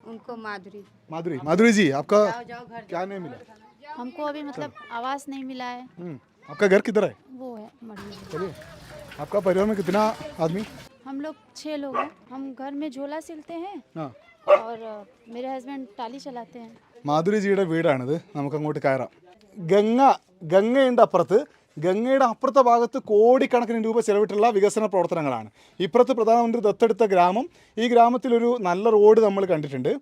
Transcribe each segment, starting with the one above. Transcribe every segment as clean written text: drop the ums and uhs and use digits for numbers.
उनको माधुरी। माधुरी माधुरी जी आपका जाओ जाओ घर क्या नेम मिला? हमको अभी मतलब आवास नहीं मिला है। आपका घर किधर है? वो है मढ़ी। चलिए, आपका परिवार में कितना आदमी? हम लोग 6 लोग हैं। हम घर में झोला सिलते हैं हाँ, और मेरे हस्बैंड टाली चलाते हैं। മാധുരിജിയുടെ വീടാണിത്. നമുക്ക് അങ്ങോട്ട് കയറാം. ഗംഗയുണ്ട് അപ്പുറത്ത്. ഗംഗയുടെ അപ്പുറത്തെ ഭാഗത്ത് കോടിക്കണക്കിന് രൂപ ചെലവിട്ടുള്ള വികസന പ്രവർത്തനങ്ങളാണ്. ഇപ്പുറത്ത് പ്രധാനമന്ത്രി ദത്തെടുത്ത ഗ്രാമം. ഈ ഗ്രാമത്തിലൊരു നല്ല റോഡ് നമ്മൾ കണ്ടിട്ടുണ്ട്.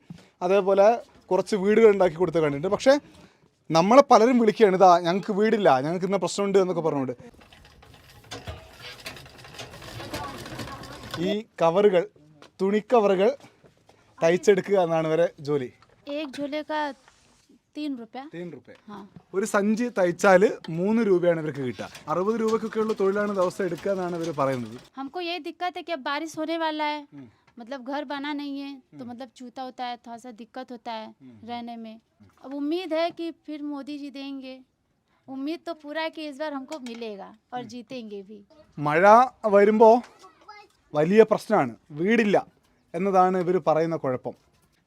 അതേപോലെ കുറച്ച് വീടുകൾ ഉണ്ടാക്കി കൊടുത്ത് കണ്ടിട്ടുണ്ട്. പക്ഷേ നമ്മളെ പലരും വിളിക്കുകയാണ്, ഇതാ ഞങ്ങൾക്ക് വീടില്ല, ഞങ്ങൾക്ക് ഇന്ന പ്രശ്നമുണ്ട് എന്നൊക്കെ പറഞ്ഞുകൊണ്ട്. ഈ കവറുകൾ, തുണിക്കവറുകൾ തയ്ച്ചെടുക്കുക എന്നാണ് ഇവരെ ജോലി. एक झोले का 3 रुपया। 3 രൂപ. हाँ, ഒരു സഞ്ചി തയ്ച്ചാൽ 3 രൂപയാണ് ഇവർക്ക് കിട്ടുക. 60 രൂപയ്ക്കൊക്കെയുള്ള തൊഴിലാണ് ദിവസം എടുക്കുക എന്നാണ് ഇവർ പറയുന്നത്. हमको ये दिक्कत है कि अब बारिश होने वाला है, मतलब घर बना नहीं है तो मतलब चूता होता है, थोड़ा सा दिक्कत होता है रहने में। अब उम्मीद है कि फिर मोदी जी देंगे। उम्मीद तो पूरा है कि इस बार हमको मिलेगा और जीतेंगे भी। മഴ വരുമ്പോൾ വലിയ പ്രശ്നമാണ്, വീടില്ല എന്നതാണ് ഇവർ പറയുന്ന കുഴപ്പം.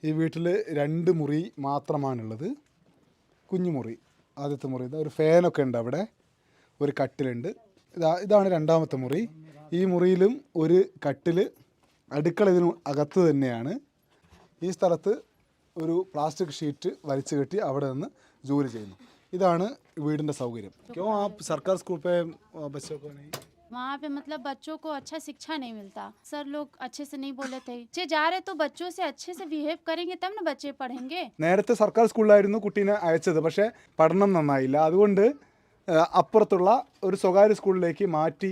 ഈ വീട്ടിൽ 2 മുറി മാത്രമാണുള്ളത്. കുഞ്ഞു മുറി, ആദ്യത്തെ മുറി, ഒരു ഫാനൊക്കെ ഉണ്ട് അവിടെ, ഒരു കട്ടിലുണ്ട്. ഇതാണ് രണ്ടാമത്തെ മുറി. ഈ മുറിയിലും ഒരു കട്ടിൽ, അടുക്കള ഇതിന് അകത്ത് തന്നെയാണ്. ഈ സ്ഥലത്ത് ഒരു പ്ലാസ്റ്റിക് ഷീറ്റ് വലിച്ചു കെട്ടി അവിടെ നിന്ന് ജോലി ചെയ്യുന്നു. ഇതാണ് വീടിൻ്റെ സൗകര്യം. ക്യോ ആപ്പ് സർക്കാർ സ്കൂൾ പേ ബच्चों को नहीं? वहाँ पे मतलब बच्चों को अच्छा शिक्षा नहीं मिलता। सर लोग अच्छे से नहीं बोले थे। बच्चे जा रहे तो बच्चों से अच्छे से बिहेव करेंगे तब ना बच्चे पढ़ेंगे। നേരത്തെ സർക്കാർ സ്കൂളിലായിരുന്നു കുട്ടീനെ അയച്ചത്, പക്ഷേ പഠനം നന്നായില്ല. അതുകൊണ്ട് അപ്പുറത്തുള്ള ഒരു സ്വകാര്യ സ്കൂളിലേക്ക് മാറ്റി.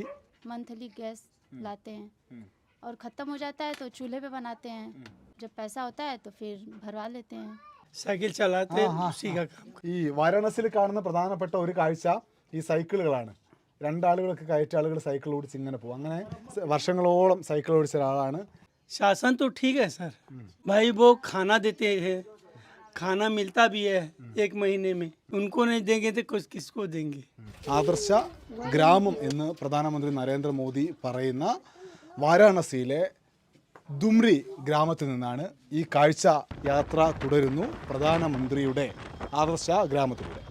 मंथली गैस लाते हैं और ख़त्म हो जाता है तो चूल्हे पे बनाते हैं। जब पैसा होता है तो फिर भरवा लेते हैं। साइकिल चलाते हैं, उसी का काम। ഈ വാരാണസിയിൽ കാണുന്ന പ്രധാനപ്പെട്ട ഒരു കാഴ്ച ഈ സൈക്കിളുകളാണ്. 2 ആളുകളൊക്കെ കയറ്റി ആളുകൾ സൈക്കിൾ ഓടിച്ച് ഇങ്ങനെ പോകും. അങ്ങനെ വർഷങ്ങളോളം സൈക്കിൾ ഓടിച്ച ഒരാളാണ്. शासन तो ठीक है सर, भाई वो खाना देते हैं, खाना मिलता भी है 1 महीने में। उनको नहीं देंगे तो कुछ किसको देंगे? ആദർശ ഗ്രാമം എന്ന് പ്രധാനമന്ത്രി നരേന്ദ്രമോദി പറയുന്ന വാരാണസിയിലെ ദുംറി ഗ്രാമത്തിൽ നിന്നാണ് ഈ കാഴ്ച യാത്ര തുടരുന്നു. പ്രധാനമന്ത്രിയുടെ ആദർശ ഗ്രാമത്തിലൂടെ.